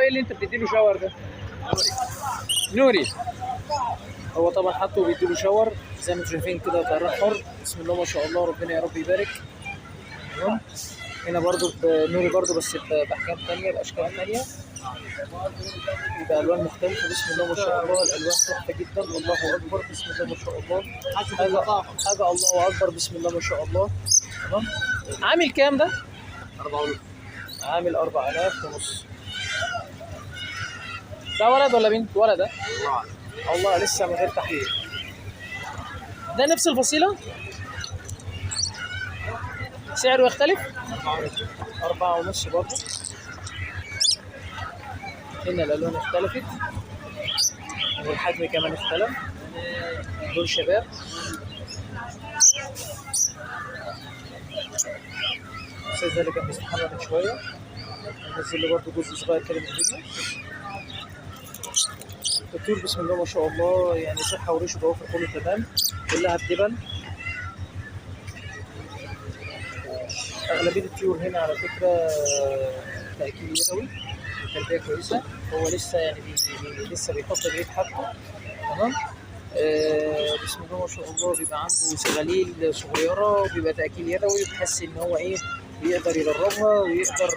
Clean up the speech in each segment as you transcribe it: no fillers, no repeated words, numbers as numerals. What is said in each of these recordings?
ايه اللي انت بتديله شاور ده؟ نوري. هو طبعا حطه وبيديله شاور زي ما انتم شايفين كده، طيران حر. بسم الله ما شاء الله، ربنا يا رب يبارك. تمام. هنا برضو بنوري برضو، بس باحجام ثانيه، باشكال ثانيه، بألوان مختلفة. بسم الله ما شاء الله، الألوان تحفة جدا. الله أكبر، بسم الله ما شاء الله. حاجة الله أكبر، بسم الله ما شاء الله. تمام. عامل كام ده؟ 4,500. عامل 4500. ده ولد ولا بنت؟ ولد ده؟ الله، لسه من غير تحليل. ده نفس الفصيلة؟ سعره يختلف؟ 4,500 برضه. هنا الألوان اختلفت والحجم كمان اختلف. دول شباب. الأستاذ ده اللي كان بيستحمى من شوية نزل له برضه جزء صغير كده من الفيديو. الطيور بسم الله ما شاء الله، يعني صحة وريش وضوافر كله تمام، كلها بدبل. أغلبية الطيور هنا على فكرة تأكيل يدوي، تربية كويسة. هو لسه يعني لسه بيحط الريت حقه. تمام. بسم الله ما شاء الله، بيبقى عنده سغاليل صغيرة وبيبقى تأكيل يدوي، بتحس إن هو إيه بيقدر يدربها ويقدر.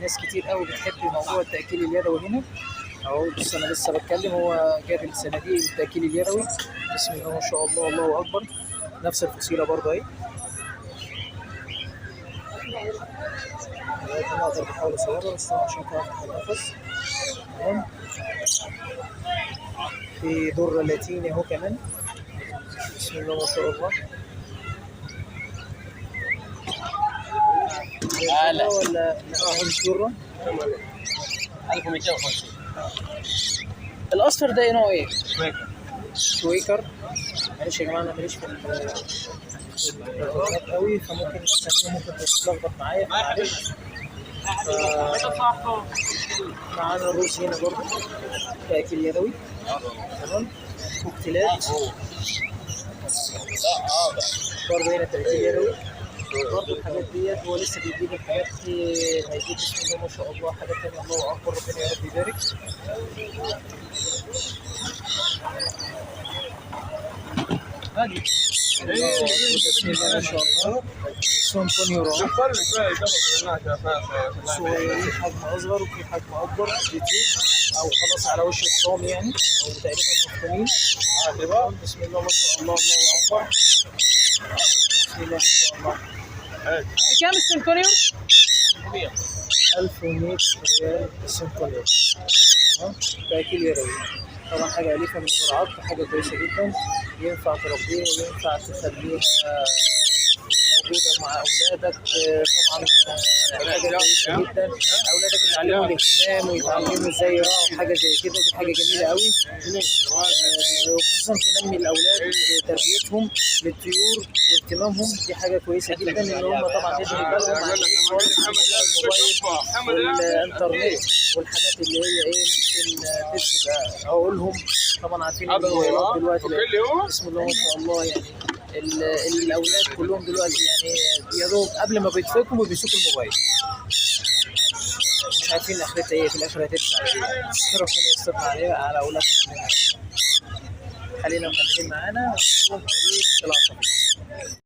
ناس كتير قوي بتحب موضوع التأكيل اليدوي هنا. اهو بص، انا لسه بتكلم، هو جاب الصناديق التأكيل اليدوي. بسم الله ما شاء الله، الله اكبر. نفس الفصيله برضه اهي. انا اقدر بحاول اصورها بس طبعا عشان تعرف النفس. تمام. في در لاتيني اهو كمان. بسم الله ما شاء الله. لا ولا لا، مش دره. 1250. الاصفر ده نوع ايه؟ شويكر. معلش يا جماعه، انا ماليش في الحيوانات قوي، فممكن اساميهم ممكن تتلخبط معايا، معلش. معانا الروس هنا برضه تأكيل يدوي. تمام. كوكتيلات برضه هنا تأكيل يدوي. برضه الحاجات ديت هو لسه بيجيب الحاجات دي، هيجيب بسم الله ما شاء الله حاجات تانية. الله أكبر، ربنا يا رب يبارك. هادي. بسم الله ما شاء الله. سونتونيو رو. صغيرين، حجم أصغر وفي حجم أكبر كتير، أو خلاص على وش الطعم يعني، أو تقريبا مفهومين. بسم الله ما شاء الله، الله أكبر. بسم الله ما شاء الله. بكام السنتونيو؟ 1100 ريال السنتونيو. تمام. تأكيل يدوي. طبعا حاجة أليفة من غير عض، حاجة كويسة جدا. ينفع تربيها وينفع تخليها موجودة مع أولادك. طبعا حاجة كويسة جدا. أولادك يتعلموا الاهتمام ويتعلموا ازاي يراعوا حاجة زي كده، دي حاجة جميلة قوي. وخصوصا تنمي الأولاد تربيتهم للطيور واهتمامهم، دي حاجة كويسة جدا. إن هم طبعا يشغل بالهم عن الموبايل والإنترنت والحاجات اللي هي إيه ممكن تفسد عقولهم. طبعا عارفين الموبايلات دلوقتي بسم الله ما شاء الله، يعني الاولاد كلهم دلوقتي يعني يا دوب قبل ما بيتفقوا بيمسكوا الموبايل، مش عارفين اخرتها ايه، في الاخر هتدفع على ايه. ربنا يستر عليها على اولادنا. خلينا مكملين معانا ونشوف ايه العصر.